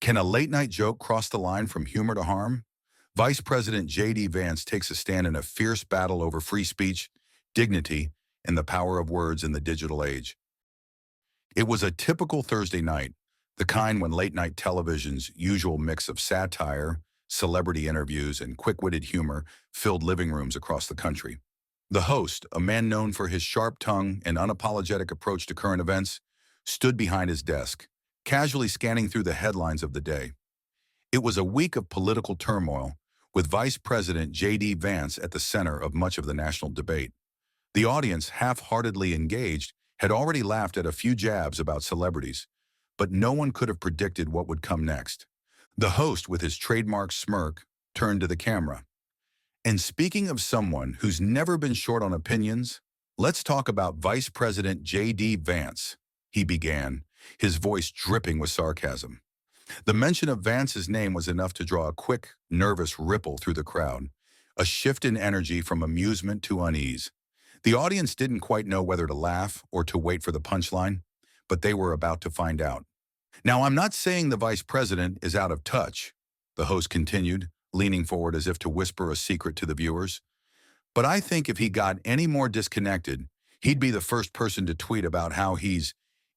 Can a late-night joke cross the line from humor to harm? Vice President J.D. Vance takes a stand in a fierce battle over free speech, dignity, and the power of words in the digital age. It was a typical Thursday night, the kind when late-night television's usual mix of satire, celebrity interviews, and quick-witted humor filled living rooms across the country. The host, a man known for his sharp tongue and unapologetic approach to current events, stood behind his desk, casually scanning through the headlines of the day. It was a week of political turmoil, with Vice President J.D. Vance at the center of much of the national debate. The audience, half-heartedly engaged, had already laughed at a few jabs about celebrities, but no one could have predicted what would come next. The host, with his trademark smirk, turned to the camera. And speaking of someone who's never been short on opinions, let's talk about Vice President J.D. Vance, he began, his voice dripping with sarcasm. The mention of Vance's name was enough to draw a quick, nervous ripple through the crowd, a shift in energy from amusement to unease. The audience didn't quite know whether to laugh or to wait for the punchline, but they were about to find out. Now, I'm not saying the vice president is out of touch, the host continued, leaning forward as if to whisper a secret to the viewers. But I think if he got any more disconnected, he'd be the first person to tweet about how he's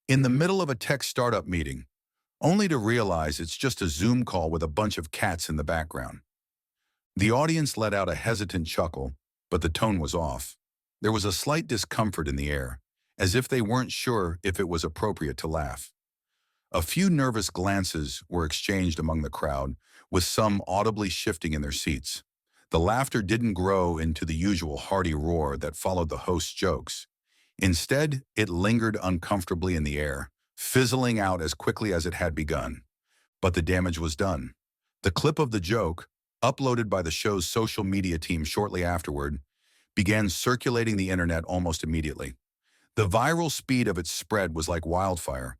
in the middle of a tech startup meeting, only to realize it's just a Zoom call with a bunch of cats in the background. The audience let out a hesitant chuckle, but the tone was off. There was a slight discomfort in the air, as if they weren't sure if it was appropriate to laugh. A few nervous glances were exchanged among the crowd, with some audibly shifting in their seats. The laughter didn't grow into the usual hearty roar that followed the host's jokes. Instead, it lingered uncomfortably in the air, fizzling out as quickly as it had begun. But the damage was done. The clip of the joke, uploaded by the show's social media team shortly afterward, began circulating the internet almost immediately. The viral speed of its spread was like wildfire.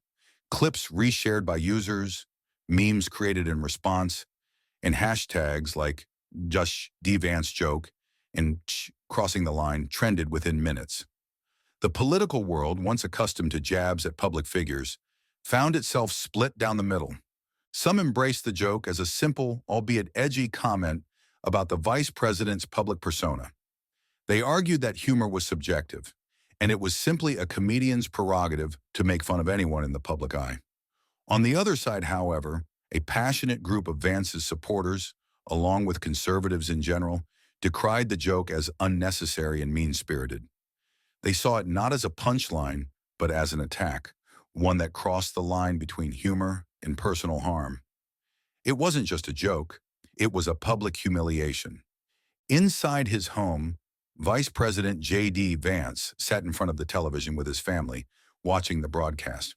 Clips reshared by users, memes created in response, and hashtags like just Vance joke and crossing the line trended within minutes. The political world, once accustomed to jabs at public figures, found itself split down the middle. Some embraced the joke as a simple, albeit edgy comment about the vice president's public persona. They argued that humor was subjective, and it was simply a comedian's prerogative to make fun of anyone in the public eye. On the other side, however, a passionate group of Vance's supporters, along with conservatives in general, decried the joke as unnecessary and mean-spirited. They saw it not as a punchline, but as an attack, one that crossed the line between humor and personal harm. It wasn't just a joke, it was a public humiliation. Inside his home, Vice President J.D. Vance sat in front of the television with his family, watching the broadcast.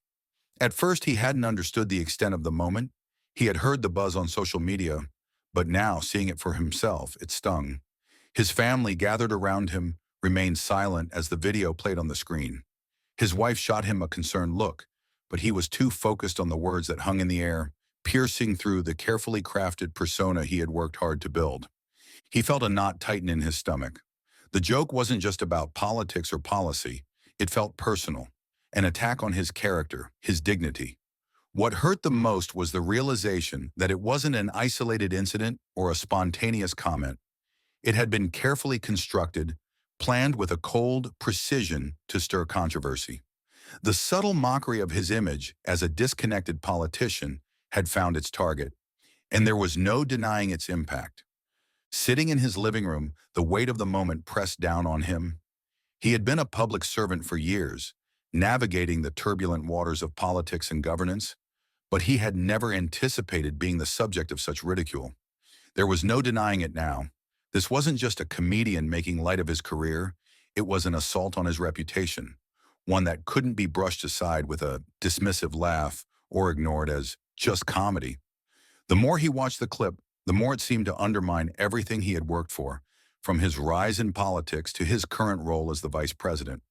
At first, he hadn't understood the extent of the moment. He had heard the buzz on social media, but now, seeing it for himself, it stung. His family, gathered around him, remained silent as the video played on the screen. His wife shot him a concerned look, but he was too focused on the words that hung in the air, piercing through the carefully crafted persona he had worked hard to build. He felt a knot tighten in his stomach. The joke wasn't just about politics or policy. It felt personal, an attack on his character, his dignity. What hurt the most was the realization that it wasn't an isolated incident or a spontaneous comment. It had been carefully constructed, planned with a cold precision to stir controversy. The subtle mockery of his image as a disconnected politician had found its target, and there was no denying its impact. Sitting in his living room, the weight of the moment pressed down on him. He had been a public servant for years, navigating the turbulent waters of politics and governance, but he had never anticipated being the subject of such ridicule. There was no denying it now. This wasn't just a comedian making light of his career, it was an assault on his reputation, one that couldn't be brushed aside with a dismissive laugh or ignored as just comedy. The more he watched the clip, the more it seemed to undermine everything he had worked for, from his rise in politics to his current role as the vice president.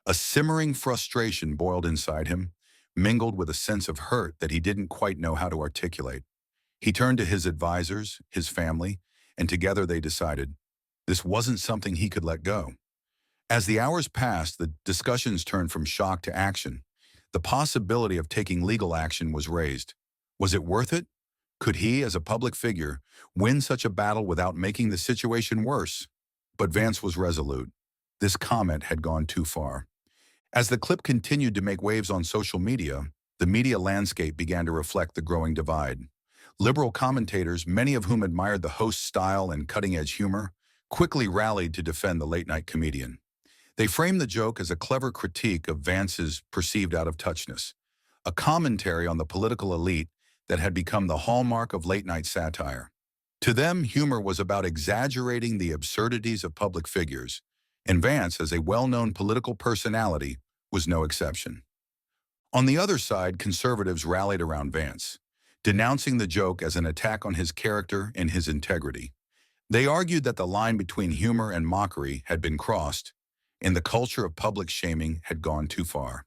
A simmering frustration boiled inside him, mingled with a sense of hurt that he didn't quite know how to articulate. He turned to his advisors, his family, and together they decided this wasn't something he could let go. As the hours passed, the discussions turned from shock to action. The possibility of taking legal action was raised. Was it worth it? Could he, as a public figure, win such a battle without making the situation worse? But Vance was resolute. This comment had gone too far. As the clip continued to make waves on social media, the media landscape began to reflect the growing divide. Liberal commentators, many of whom admired the host's style and cutting-edge humor, quickly rallied to defend the late-night comedian. They framed the joke as a clever critique of Vance's perceived out-of-touchness, a commentary on the political elite that had become the hallmark of late-night satire. To them, humor was about exaggerating the absurdities of public figures, and Vance, as a well-known political personality, was no exception. On the other side, conservatives rallied around Vance, denouncing the joke as an attack on his character and his integrity. They argued that the line between humor and mockery had been crossed, and the culture of public shaming had gone too far.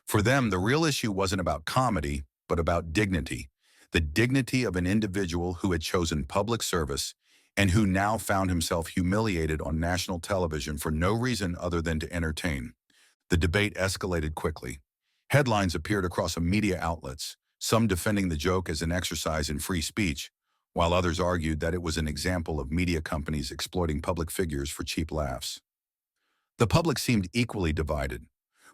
For them, the real issue wasn't about comedy, but about dignity, the dignity of an individual who had chosen public service and who now found himself humiliated on national television for no reason other than to entertain. The debate escalated quickly. Headlines appeared across media outlets, some defending the joke as an exercise in free speech, while others argued that it was an example of media companies exploiting public figures for cheap laughs. The public seemed equally divided.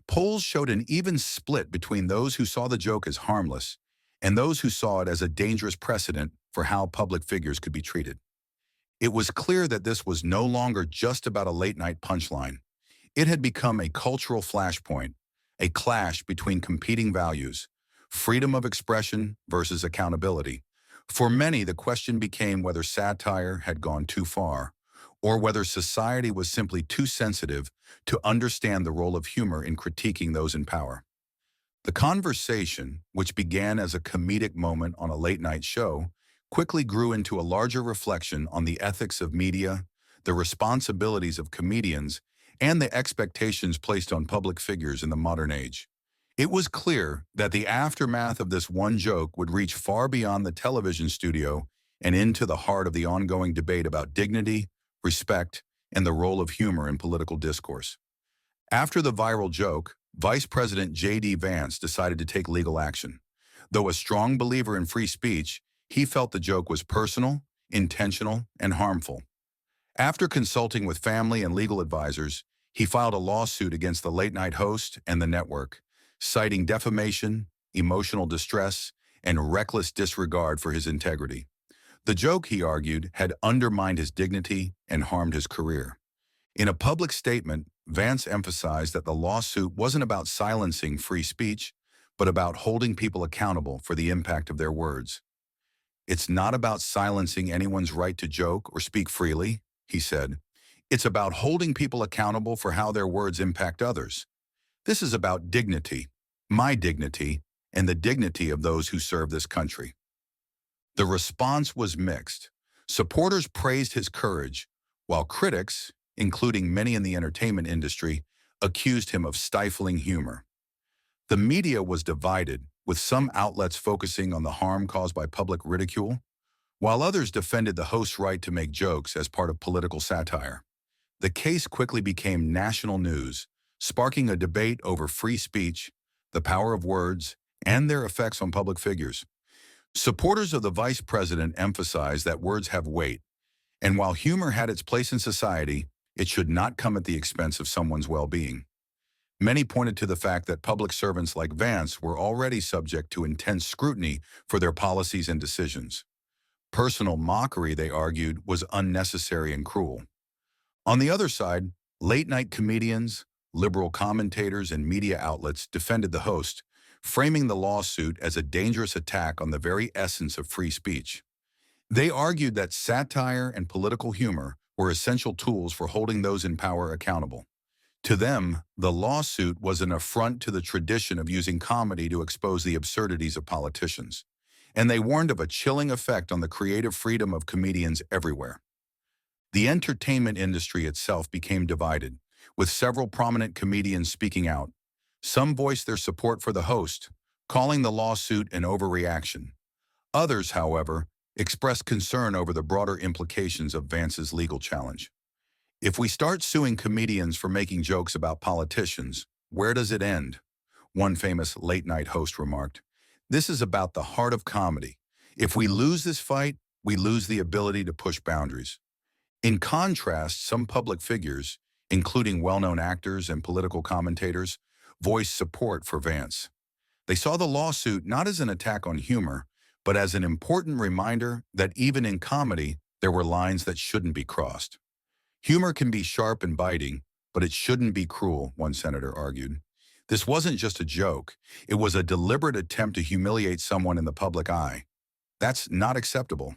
Polls showed an even split between those who saw the joke as harmless and those who saw it as a dangerous precedent for how public figures could be treated. It was clear that this was no longer just about a late-night punchline. It had become a cultural flashpoint, a clash between competing values, freedom of expression versus accountability. For many, the question became whether satire had gone too far, or whether society was simply too sensitive to understand the role of humor in critiquing those in power. The conversation, which began as a comedic moment on a late-night show, quickly grew into a larger reflection on the ethics of media, the responsibilities of comedians, and the expectations placed on public figures in the modern age. It was clear that the aftermath of this one joke would reach far beyond the television studio and into the heart of the ongoing debate about dignity, respect, and the role of humor in political discourse. After the viral joke, Vice President J.D. Vance decided to take legal action. Though a strong believer in free speech, he felt the joke was personal, intentional, and harmful. After consulting with family and legal advisors, he filed a lawsuit against the late-night host and the network, citing defamation, emotional distress, and reckless disregard for his integrity. The joke, he argued, had undermined his dignity and harmed his career. In a public statement, Vance emphasized that the lawsuit wasn't about silencing free speech, but about holding people accountable for the impact of their words. "It's not about silencing anyone's right to joke or speak freely," he said. "It's about holding people accountable for how their words impact others. This is about dignity, my dignity, and the dignity of those who serve this country." The response was mixed. Supporters praised his courage, while critics, including many in the entertainment industry, accused him of stifling humor. The media was divided, with some outlets focusing on the harm caused by public ridicule, while others defended the host's right to make jokes as part of political satire. The case quickly became national news, sparking a debate over free speech, the power of words, and their effects on public figures. Supporters of the vice president emphasized that words have weight, and while humor had its place in society, it should not come at the expense of someone's well-being. Many pointed to the fact that public servants like Vance were already subject to intense scrutiny for their policies and decisions. Personal mockery, they argued, was unnecessary and cruel. On the other side, late-night comedians, liberal commentators, and media outlets defended the host, framing the lawsuit as a dangerous attack on the very essence of free speech. They argued that satire and political humor were essential tools for holding those in power accountable. To them, the lawsuit was an affront to the tradition of using comedy to expose the absurdities of politicians, and they warned of a chilling effect on the creative freedom of comedians everywhere. The entertainment industry itself became divided, with several prominent comedians speaking out. Some voiced their support for the host, calling the lawsuit an overreaction. Others, however, expressed concern over the broader implications of Vance's legal challenge. "If we start suing comedians for making jokes about politicians, where does it end?" one famous late-night host remarked. This is about the heart of comedy. If we lose this fight, we lose the ability to push boundaries. In contrast, some public figures, including well-known actors and political commentators, voiced support for Vance. They saw the lawsuit not as an attack on humor, but as an important reminder that even in comedy, there were lines that shouldn't be crossed. Humor can be sharp and biting, but it shouldn't be cruel, one senator argued. This wasn't just a joke. It was a deliberate attempt to humiliate someone in the public eye. That's not acceptable.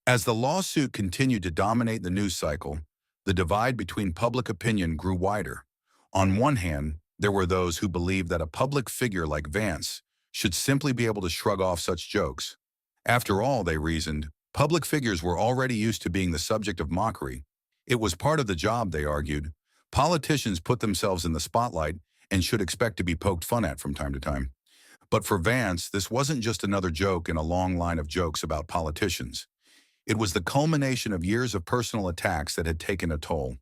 As the lawsuit continued to dominate the news cycle, the divide between public opinion grew wider. On one hand, there were those who believed that a public figure like Vance should simply be able to shrug off such jokes. After all, they reasoned, public figures were already used to being the subject of mockery. It was part of the job, they argued. Politicians put themselves in the spotlight and should expect to be poked fun at from time to time. But for Vance, this wasn't just another joke in a long line of jokes about politicians. It was the culmination of years of personal attacks that had taken a toll.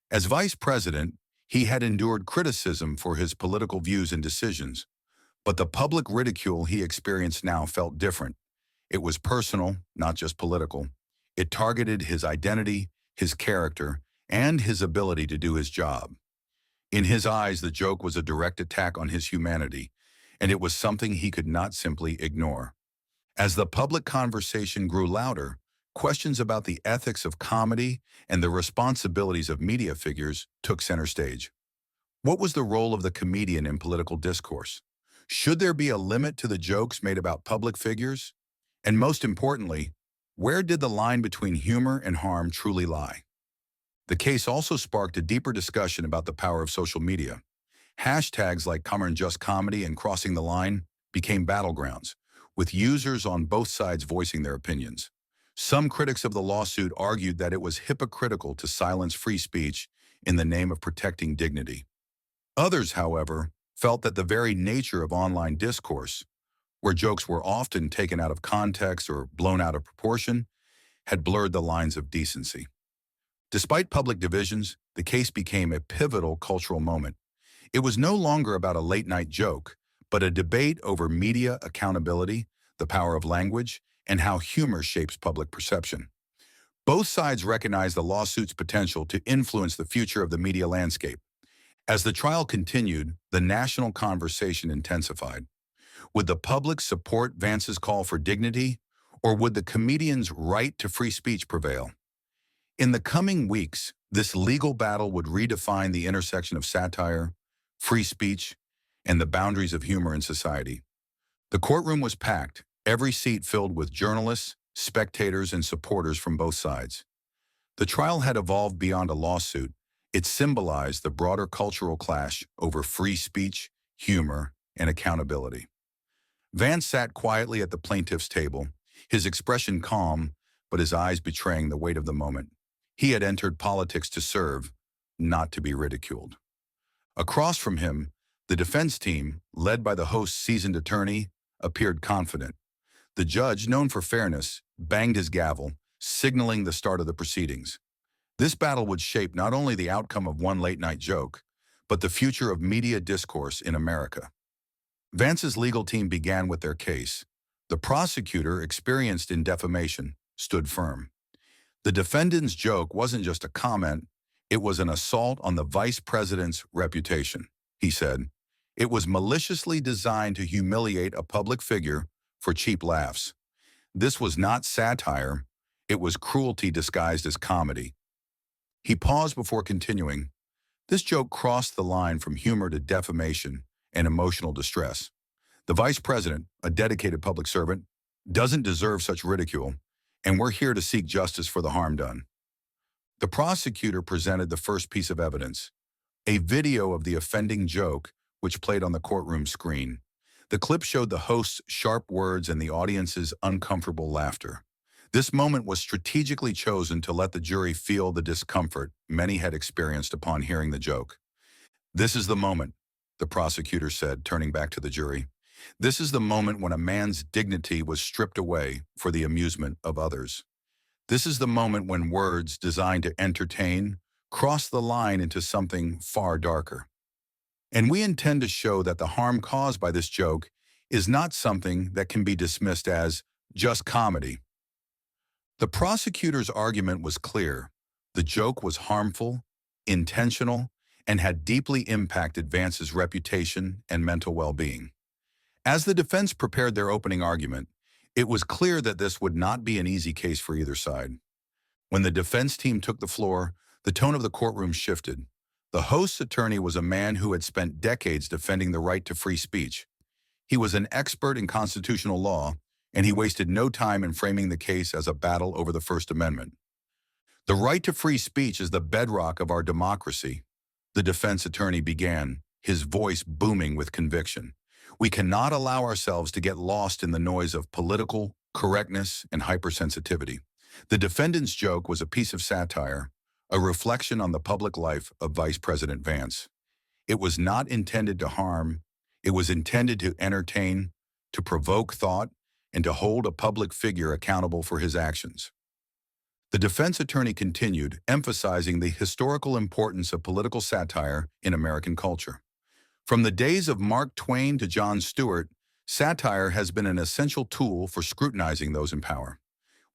As vice president, he had endured criticism for his political views and decisions, but the public ridicule he experienced now felt different. It was personal, not just political. It targeted his identity, his character, and his ability to do his job. In his eyes, the joke was a direct attack on his humanity, and it was something he could not simply ignore. As the public conversation grew louder, questions about the ethics of comedy and the responsibilities of media figures took center stage. What was the role of the comedian in political discourse? Should there be a limit to the jokes made about public figures? And most importantly, where did the line between humor and harm truly lie? The case also sparked a deeper discussion about the power of social media. Hashtags like Common Just Comedy and Crossing the Line became battlegrounds, with users on both sides voicing their opinions. Some critics of the lawsuit argued that it was hypocritical to silence free speech in the name of protecting dignity. Others, however, felt that the very nature of online discourse, where jokes were often taken out of context or blown out of proportion, had blurred the lines of decency. Despite public divisions, the case became a pivotal cultural moment. It was no longer about a late-night joke, but a debate over media accountability, the power of language, and how humor shapes public perception. Both sides recognized the lawsuit's potential to influence the future of the media landscape. As the trial continued, the national conversation intensified. Would the public support Vance's call for dignity, or would the comedian's right to free speech prevail? In the coming weeks, this legal battle would redefine the intersection of satire, free speech, and the boundaries of humor in society. The courtroom was packed, every seat filled with journalists, spectators, and supporters from both sides. The trial had evolved beyond a lawsuit. It symbolized the broader cultural clash over free speech, humor, and accountability. Vance sat quietly at the plaintiff's table, his expression calm, but his eyes betraying the weight of the moment. He had entered politics to serve, not to be ridiculed. Across from him, the defense team, led by the host's seasoned attorney, appeared confident. The judge, known for fairness, banged his gavel, signaling the start of the proceedings. This battle would shape not only the outcome of one late-night joke, but the future of media discourse in America. Vance's legal team began with their case. The prosecutor, experienced in defamation, stood firm. The defendant's joke wasn't just a comment, it was an assault on the vice president's reputation, he said. It was maliciously designed to humiliate a public figure for cheap laughs. This was not satire, it was cruelty disguised as comedy. He paused before continuing. This joke crossed the line from humor to defamation and emotional distress. The vice president, a dedicated public servant, doesn't deserve such ridicule, and we're here to seek justice for the harm done. The prosecutor presented the first piece of evidence, a video of the offending joke which played on the courtroom screen. The clip showed the host's sharp words and the audience's uncomfortable laughter. This moment was strategically chosen to let the jury feel the discomfort many had experienced upon hearing the joke. This is the moment, the prosecutor said, turning back to the jury. This is the moment when a man's dignity was stripped away for the amusement of others. This is the moment when words designed to entertain cross the line into something far darker. And we intend to show that the harm caused by this joke is not something that can be dismissed as just comedy. The prosecutor's argument was clear. The joke was harmful, intentional, and had deeply impacted Vance's reputation and mental well-being. As the defense prepared their opening argument, it was clear that this would not be an easy case for either side. When the defense team took the floor, the tone of the courtroom shifted. The host's attorney was a man who had spent decades defending the right to free speech. He was an expert in constitutional law, and he wasted no time in framing the case as a battle over the First Amendment. The right to free speech is the bedrock of our democracy, the defense attorney began, his voice booming with conviction. We cannot allow ourselves to get lost in the noise of political correctness and hypersensitivity. The defendant's joke was a piece of satire, a reflection on the public life of Vice President Vance. It was not intended to harm, it was intended to entertain, to provoke thought, and to hold a public figure accountable for his actions. The defense attorney continued, emphasizing the historical importance of political satire in American culture. From the days of Mark Twain to Jon Stewart, satire has been an essential tool for scrutinizing those in power.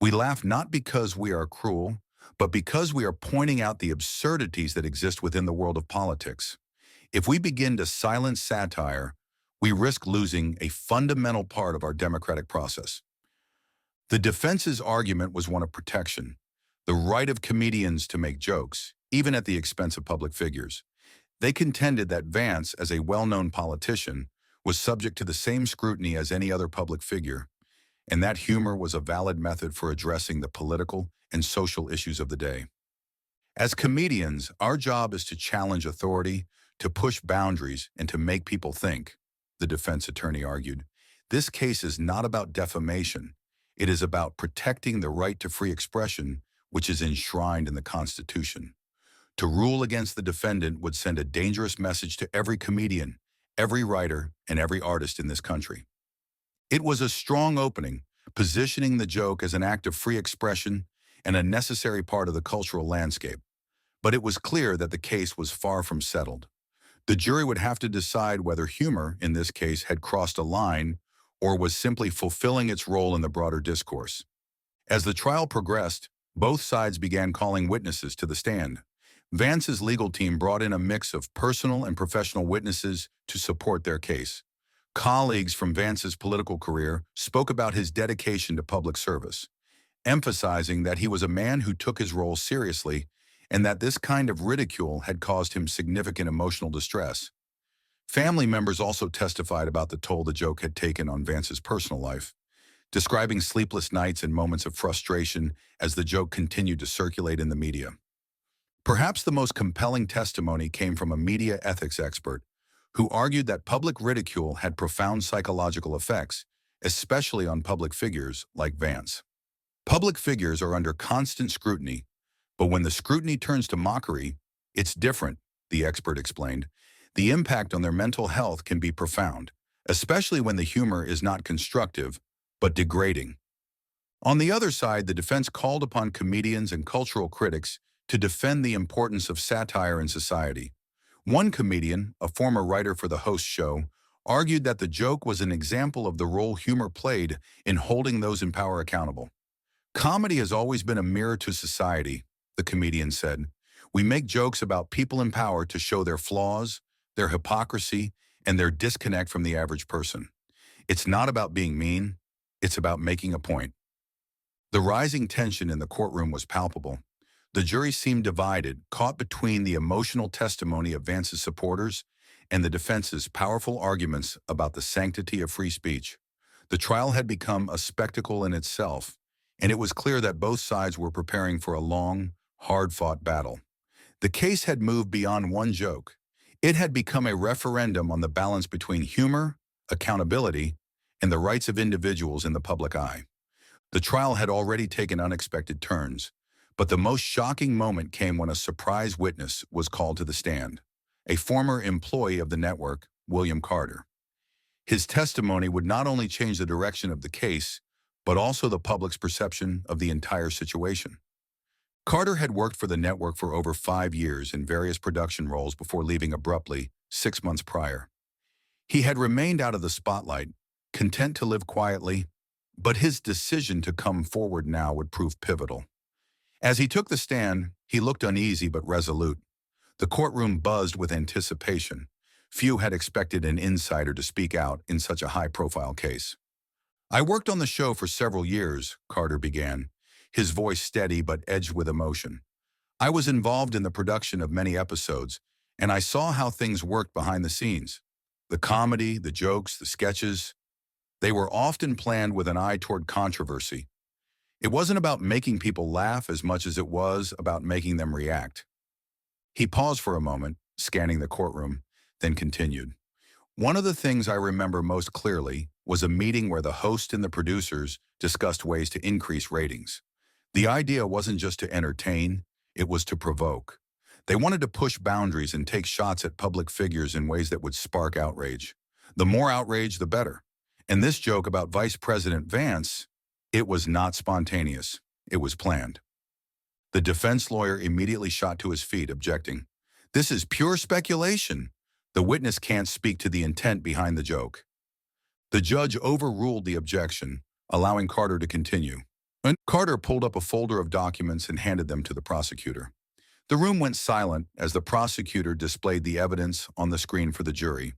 We laugh not because we are cruel, but because we are pointing out the absurdities that exist within the world of politics. If we begin to silence satire, we risk losing a fundamental part of our democratic process. The defense's argument was one of protection, the right of comedians to make jokes, even at the expense of public figures. They contended that Vance, as a well-known politician, was subject to the same scrutiny as any other public figure, and that humor was a valid method for addressing the political and social issues of the day. As comedians, our job is to challenge authority, to push boundaries, and to make people think, the defense attorney argued. This case is not about defamation. It is about protecting the right to free expression, which is enshrined in the Constitution. To rule against the defendant would send a dangerous message to every comedian, every writer, and every artist in this country. It was a strong opening, positioning the joke as an act of free expression and a necessary part of the cultural landscape. But it was clear that the case was far from settled. The jury would have to decide whether humor, in this case, had crossed a line or was simply fulfilling its role in the broader discourse. As the trial progressed, both sides began calling witnesses to the stand. Vance's legal team brought in a mix of personal and professional witnesses to support their case. Colleagues from Vance's political career spoke about his dedication to public service, emphasizing that he was a man who took his role seriously and that this kind of ridicule had caused him significant emotional distress. Family members also testified about the toll the joke had taken on Vance's personal life, describing sleepless nights and moments of frustration as the joke continued to circulate in the media. Perhaps the most compelling testimony came from a media ethics expert who argued that public ridicule had profound psychological effects, especially on public figures like Vance. Public figures are under constant scrutiny, but when the scrutiny turns to mockery, it's different, the expert explained. The impact on their mental health can be profound, especially when the humor is not constructive, but degrading. On the other side, the defense called upon comedians and cultural critics to defend the importance of satire in society. One comedian, a former writer for the host show, argued that the joke was an example of the role humor played in holding those in power accountable. Comedy has always been a mirror to society, the comedian said. We make jokes about people in power to show their flaws, their hypocrisy, and their disconnect from the average person. It's not about being mean, it's about making a point. The rising tension in the courtroom was palpable. The jury seemed divided, caught between the emotional testimony of Vance's supporters and the defense's powerful arguments about the sanctity of free speech. The trial had become a spectacle in itself, and it was clear that both sides were preparing for a long, hard-fought battle. The case had moved beyond one joke. It had become a referendum on the balance between humor, accountability, and the rights of individuals in the public eye. The trial had already taken unexpected turns, but the most shocking moment came when a surprise witness was called to the stand, a former employee of the network, William Carter. His testimony would not only change the direction of the case, but also the public's perception of the entire situation. Carter had worked for the network for over 5 years in various production roles before leaving abruptly 6 months prior. He had remained out of the spotlight, content to live quietly, but his decision to come forward now would prove pivotal. As he took the stand, he looked uneasy but resolute. The courtroom buzzed with anticipation. Few had expected an insider to speak out in such a high-profile case. "I worked on the show for several years," Carter began, his voice steady but edged with emotion. "I was involved in the production of many episodes, and I saw how things worked behind the scenes. The comedy, the jokes, the sketches, they were often planned with an eye toward controversy. It wasn't about making people laugh as much as it was about making them react." He paused for a moment, scanning the courtroom, then continued. "One of the things I remember most clearly was a meeting where the host and the producers discussed ways to increase ratings. The idea wasn't just to entertain, it was to provoke. They wanted to push boundaries and take shots at public figures in ways that would spark outrage. The more outrage, the better. And this joke about Vice President Vance, it was not spontaneous. It was planned." The defense lawyer immediately shot to his feet, objecting. "This is pure speculation. The witness can't speak to the intent behind the joke." The judge overruled the objection, allowing Carter to continue. And Carter pulled up a folder of documents and handed them to the prosecutor. The room went silent as the prosecutor displayed the evidence on the screen for the jury.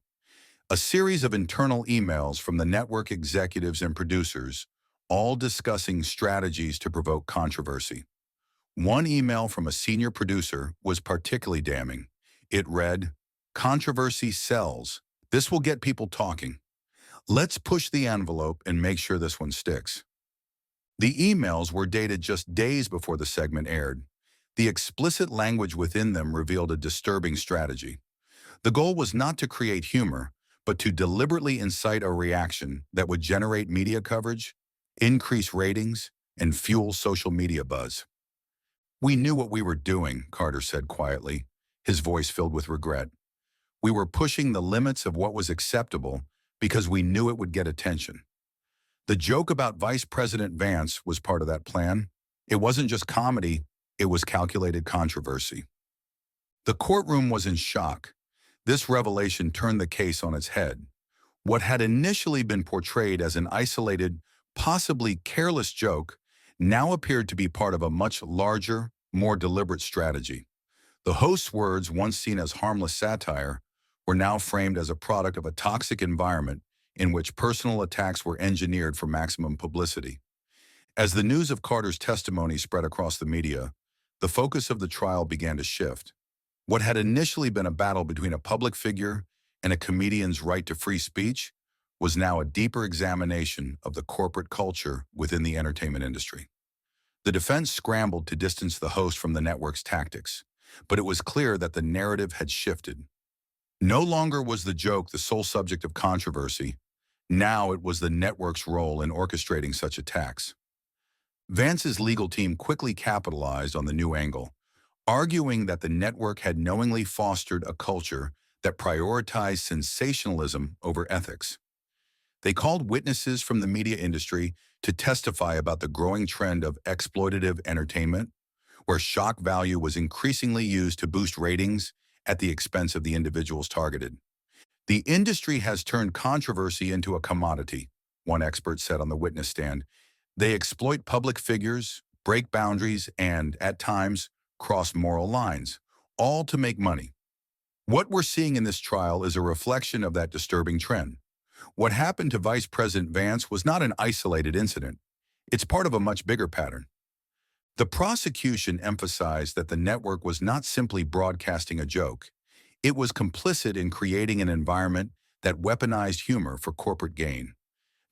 A series of internal emails from the network executives and producers, all discussing strategies to provoke controversy. One email from a senior producer was particularly damning. It read, "Controversy sells. This will get people talking. Let's push the envelope and make sure this one sticks." The emails were dated just days before the segment aired. The explicit language within them revealed a disturbing strategy. The goal was not to create humor, but to deliberately incite a reaction that would generate media coverage, increase ratings, and fuel social media buzz. "We knew what we were doing," Carter said quietly, his voice filled with regret. "We were pushing the limits of what was acceptable because we knew it would get attention." The joke about Vice President Vance was part of that plan. It wasn't just comedy, it was calculated controversy. The courtroom was in shock. This revelation turned the case on its head. What had initially been portrayed as an isolated, possibly careless joke now appeared to be part of a much larger, more deliberate strategy. The host's words, once seen as harmless satire, were now framed as a product of a toxic environment in which personal attacks were engineered for maximum publicity. As the news of Carter's testimony spread across the media, the focus of the trial began to shift. What had initially been a battle between a public figure and a comedian's right to free speech was now a deeper examination of the corporate culture within the entertainment industry. The defense scrambled to distance the host from the network's tactics, but it was clear that the narrative had shifted. No longer was the joke the sole subject of controversy. Now it was the network's role in orchestrating such attacks. Vance's legal team quickly capitalized on the new angle, arguing that the network had knowingly fostered a culture that prioritized sensationalism over ethics. They called witnesses from the media industry to testify about the growing trend of exploitative entertainment, where shock value was increasingly used to boost ratings at the expense of the individuals targeted. "The industry has turned controversy into a commodity," one expert said on the witness stand. "They exploit public figures, break boundaries, and, at times, cross moral lines, all to make money." What we're seeing in this trial is a reflection of that disturbing trend. What happened to Vice President Vance was not an isolated incident. It's part of a much bigger pattern. The prosecution emphasized that the network was not simply broadcasting a joke. It was complicit in creating an environment that weaponized humor for corporate gain.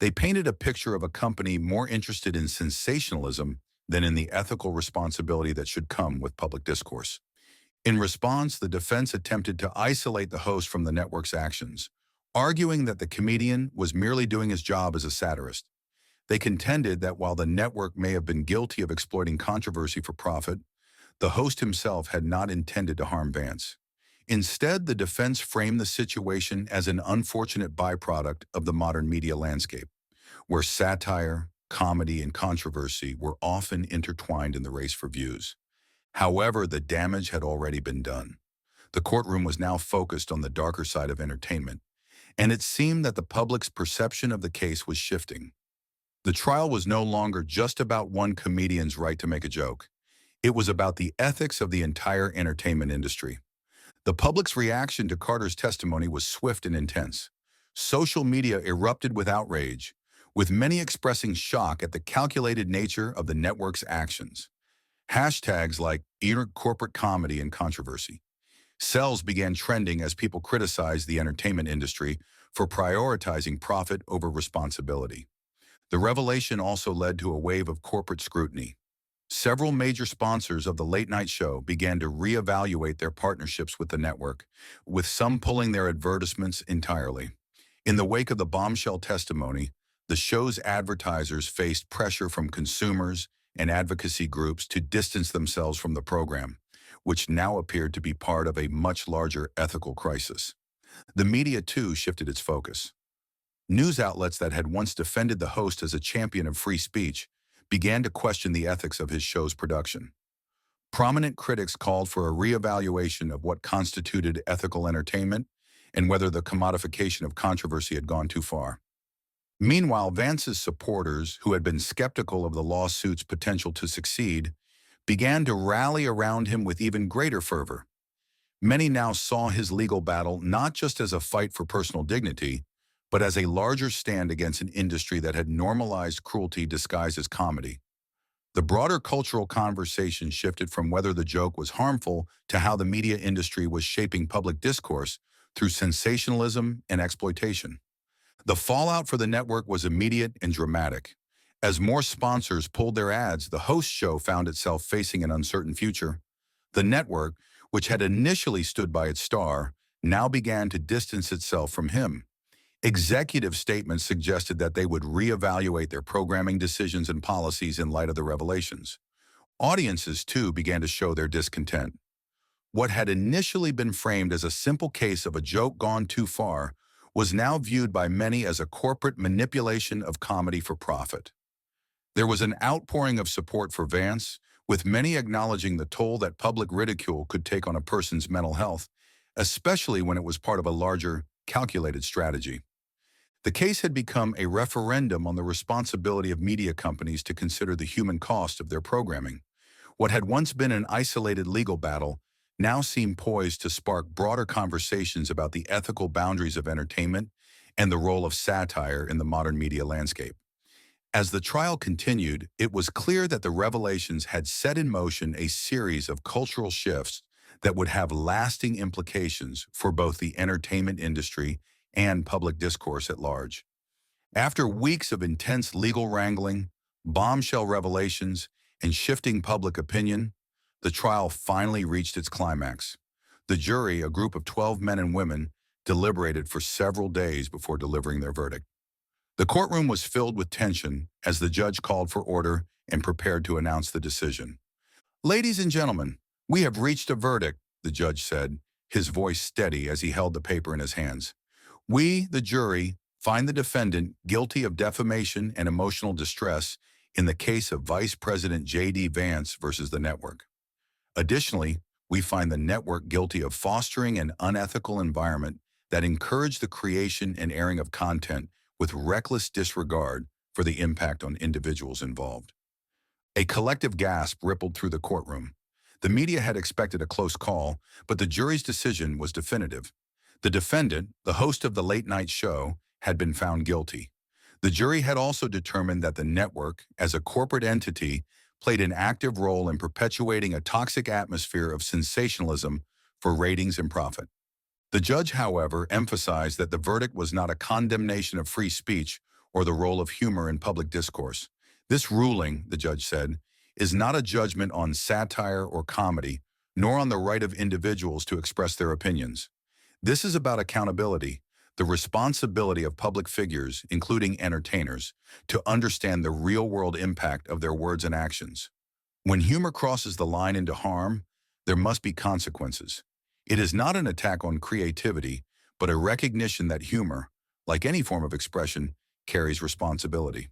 They painted a picture of a company more interested in sensationalism than in the ethical responsibility that should come with public discourse. In response, the defense attempted to isolate the host from the network's actions, arguing that the comedian was merely doing his job as a satirist. They contended that while the network may have been guilty of exploiting controversy for profit, the host himself had not intended to harm Vance. Instead, the defense framed the situation as an unfortunate byproduct of the modern media landscape, where satire, comedy, and controversy were often intertwined in the race for views. However, the damage had already been done. The courtroom was now focused on the darker side of entertainment, and it seemed that the public's perception of the case was shifting. The trial was no longer just about one comedian's right to make a joke. It was about the ethics of the entire entertainment industry. The public's reaction to Carter's testimony was swift and intense. Social media erupted with outrage, with many expressing shock at the calculated nature of the network's actions. Hashtags like inner corporate comedy and controversy. Cells began trending as people criticized the entertainment industry for prioritizing profit over responsibility. The revelation also led to a wave of corporate scrutiny. Several major sponsors of the late-night show began to reevaluate their partnerships with the network, with some pulling their advertisements entirely. In the wake of the bombshell testimony, the show's advertisers faced pressure from consumers and advocacy groups to distance themselves from the program, which now appeared to be part of a much larger ethical crisis. The media, too, shifted its focus. News outlets that had once defended the host as a champion of free speech began to question the ethics of his show's production. Prominent critics called for a reevaluation of what constituted ethical entertainment and whether the commodification of controversy had gone too far. Meanwhile, Vance's supporters, who had been skeptical of the lawsuit's potential to succeed, began to rally around him with even greater fervor. Many now saw his legal battle not just as a fight for personal dignity, but as a larger stand against an industry that had normalized cruelty disguised as comedy. The broader cultural conversation shifted from whether the joke was harmful to how the media industry was shaping public discourse through sensationalism and exploitation. The fallout for the network was immediate and dramatic. As more sponsors pulled their ads, the host show found itself facing an uncertain future. The network, which had initially stood by its star, now began to distance itself from him. Executive statements suggested that they would reevaluate their programming decisions and policies in light of the revelations. Audiences, too, began to show their discontent. What had initially been framed as a simple case of a joke gone too far was now viewed by many as a corporate manipulation of comedy for profit. There was an outpouring of support for Vance, with many acknowledging the toll that public ridicule could take on a person's mental health, especially when it was part of a larger, calculated strategy. The case had become a referendum on the responsibility of media companies to consider the human cost of their programming. What had once been an isolated legal battle now seemed poised to spark broader conversations about the ethical boundaries of entertainment and the role of satire in the modern media landscape. As the trial continued, it was clear that the revelations had set in motion a series of cultural shifts that would have lasting implications for both the entertainment industry and public discourse at large. After weeks of intense legal wrangling, bombshell revelations, and shifting public opinion, the trial finally reached its climax. The jury, a group of 12 men and women, deliberated for several days before delivering their verdict. The courtroom was filled with tension as the judge called for order and prepared to announce the decision. "Ladies and gentlemen, we have reached a verdict," the judge said, his voice steady as he held the paper in his hands. "We, the jury, find the defendant guilty of defamation and emotional distress in the case of Vice President J.D. Vance versus the network. Additionally, we find the network guilty of fostering an unethical environment that encouraged the creation and airing of content with reckless disregard for the impact on individuals involved." A collective gasp rippled through the courtroom. The media had expected a close call, but the jury's decision was definitive. The defendant, the host of the late-night show, had been found guilty. The jury had also determined that the network, as a corporate entity, played an active role in perpetuating a toxic atmosphere of sensationalism for ratings and profit. The judge, however, emphasized that the verdict was not a condemnation of free speech or the role of humor in public discourse. "This ruling," the judge said, "is not a judgment on satire or comedy, nor on the right of individuals to express their opinions. This is about accountability, the responsibility of public figures, including entertainers, to understand the real-world impact of their words and actions. When humor crosses the line into harm, there must be consequences. It is not an attack on creativity, but a recognition that humor, like any form of expression, carries responsibility."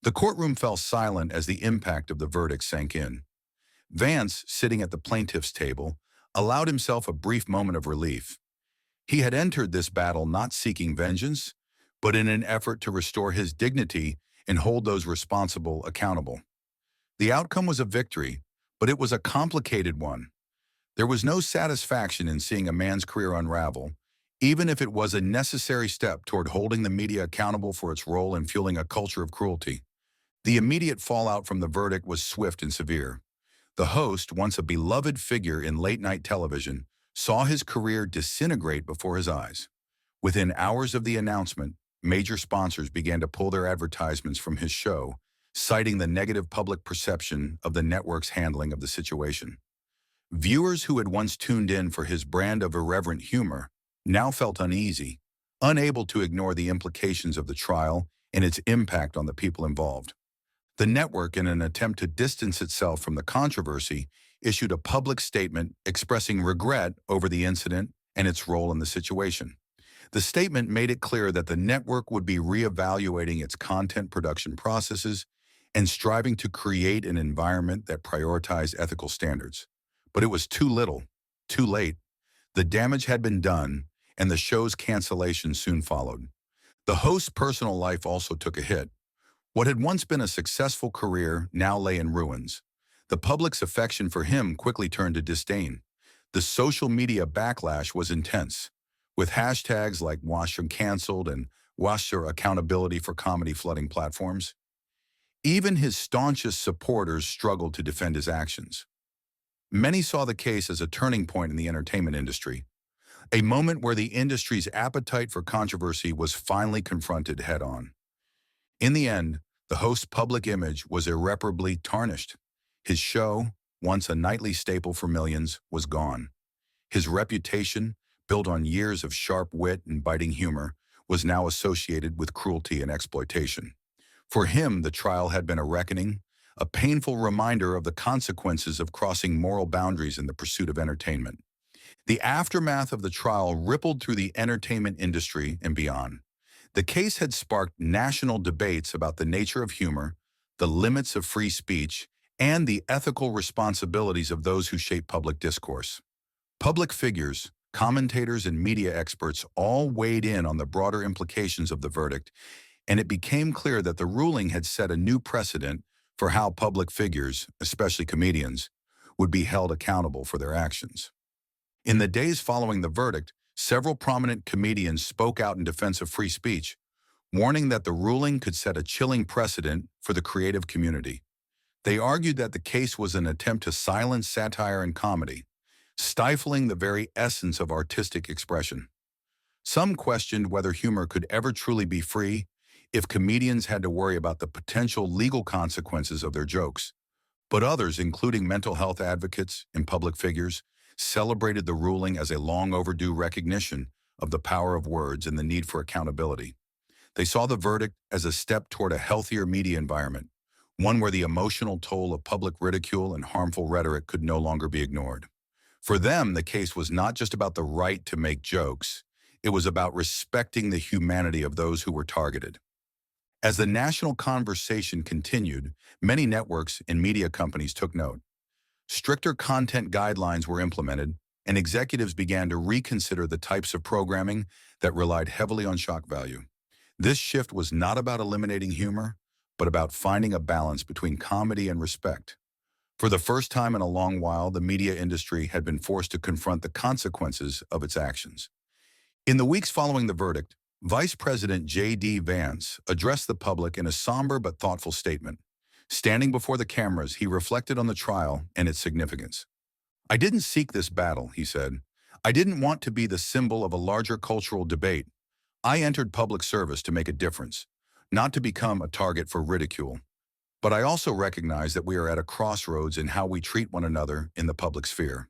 The courtroom fell silent as the impact of the verdict sank in. Vance, sitting at the plaintiff's table, allowed himself a brief moment of relief. He had entered this battle not seeking vengeance, but in an effort to restore his dignity and hold those responsible accountable. The outcome was a victory, but it was a complicated one. There was no satisfaction in seeing a man's career unravel, even if it was a necessary step toward holding the media accountable for its role in fueling a culture of cruelty. The immediate fallout from the verdict was swift and severe. The host, once a beloved figure in late-night television, saw his career disintegrate before his eyes. Within hours of the announcement, major sponsors began to pull their advertisements from his show, citing the negative public perception of the network's handling of the situation. Viewers who had once tuned in for his brand of irreverent humor now felt uneasy, unable to ignore the implications of the trial and its impact on the people involved. The network, in an attempt to distance itself from the controversy, issued a public statement expressing regret over the incident and its role in the situation. The statement made it clear that the network would be reevaluating its content production processes and striving to create an environment that prioritized ethical standards. But it was too little, too late. The damage had been done, and the show's cancellation soon followed. The host's personal life also took a hit. What had once been a successful career now lay in ruins. The public's affection for him quickly turned to disdain. The social media backlash was intense, with hashtags like Washer canceled and Washer accountability for comedy flooding platforms. Even his staunchest supporters struggled to defend his actions. Many saw the case as a turning point in the entertainment industry, a moment where the industry's appetite for controversy was finally confronted head-on. In the end, the host's public image was irreparably tarnished. His show, once a nightly staple for millions, was gone. His reputation, built on years of sharp wit and biting humor, was now associated with cruelty and exploitation. For him, the trial had been a reckoning, a painful reminder of the consequences of crossing moral boundaries in the pursuit of entertainment. The aftermath of the trial rippled through the entertainment industry and beyond. The case had sparked national debates about the nature of humor, the limits of free speech, and the ethical responsibilities of those who shape public discourse. Public figures, commentators, and media experts all weighed in on the broader implications of the verdict, and it became clear that the ruling had set a new precedent for how public figures, especially comedians, would be held accountable for their actions. In the days following the verdict, several prominent comedians spoke out in defense of free speech, warning that the ruling could set a chilling precedent for the creative community. They argued that the case was an attempt to silence satire and comedy, stifling the very essence of artistic expression. Some questioned whether humor could ever truly be free if comedians had to worry about the potential legal consequences of their jokes. But others, including mental health advocates and public figures, celebrated the ruling as a long overdue recognition of the power of words and the need for accountability. They saw the verdict as a step toward a healthier media environment, one where the emotional toll of public ridicule and harmful rhetoric could no longer be ignored. For them, the case was not just about the right to make jokes, it was about respecting the humanity of those who were targeted. As the national conversation continued, many networks and media companies took note. Stricter content guidelines were implemented, and executives began to reconsider the types of programming that relied heavily on shock value. This shift was not about eliminating humor, but about finding a balance between comedy and respect. For the first time in a long while, the media industry had been forced to confront the consequences of its actions. In the weeks following the verdict, Vice President J.D. Vance addressed the public in a somber but thoughtful statement. Standing before the cameras, he reflected on the trial and its significance. "I didn't seek this battle," he said. "I didn't want to be the symbol of a larger cultural debate. I entered public service to make a difference, not to become a target for ridicule. But I also recognize that we are at a crossroads in how we treat one another in the public sphere.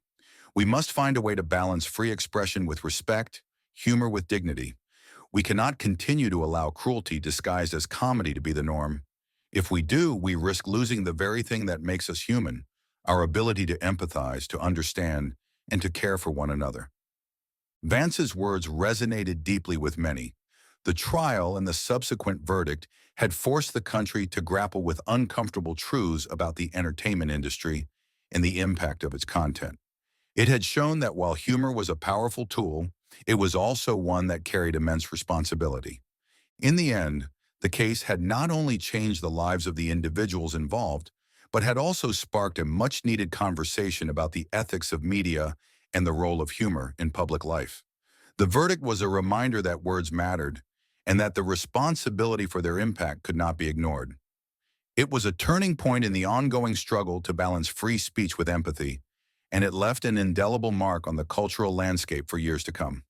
We must find a way to balance free expression with respect, humor with dignity. We cannot continue to allow cruelty disguised as comedy to be the norm. If we do, we risk losing the very thing that makes us human, our ability to empathize, to understand, and to care for one another." Vance's words resonated deeply with many. The trial and the subsequent verdict had forced the country to grapple with uncomfortable truths about the entertainment industry and the impact of its content. It had shown that while humor was a powerful tool, it was also one that carried immense responsibility. In the end, the case had not only changed the lives of the individuals involved, but had also sparked a much-needed conversation about the ethics of media and the role of humor in public life. The verdict was a reminder that words mattered and that the responsibility for their impact could not be ignored. It was a turning point in the ongoing struggle to balance free speech with empathy, and it left an indelible mark on the cultural landscape for years to come.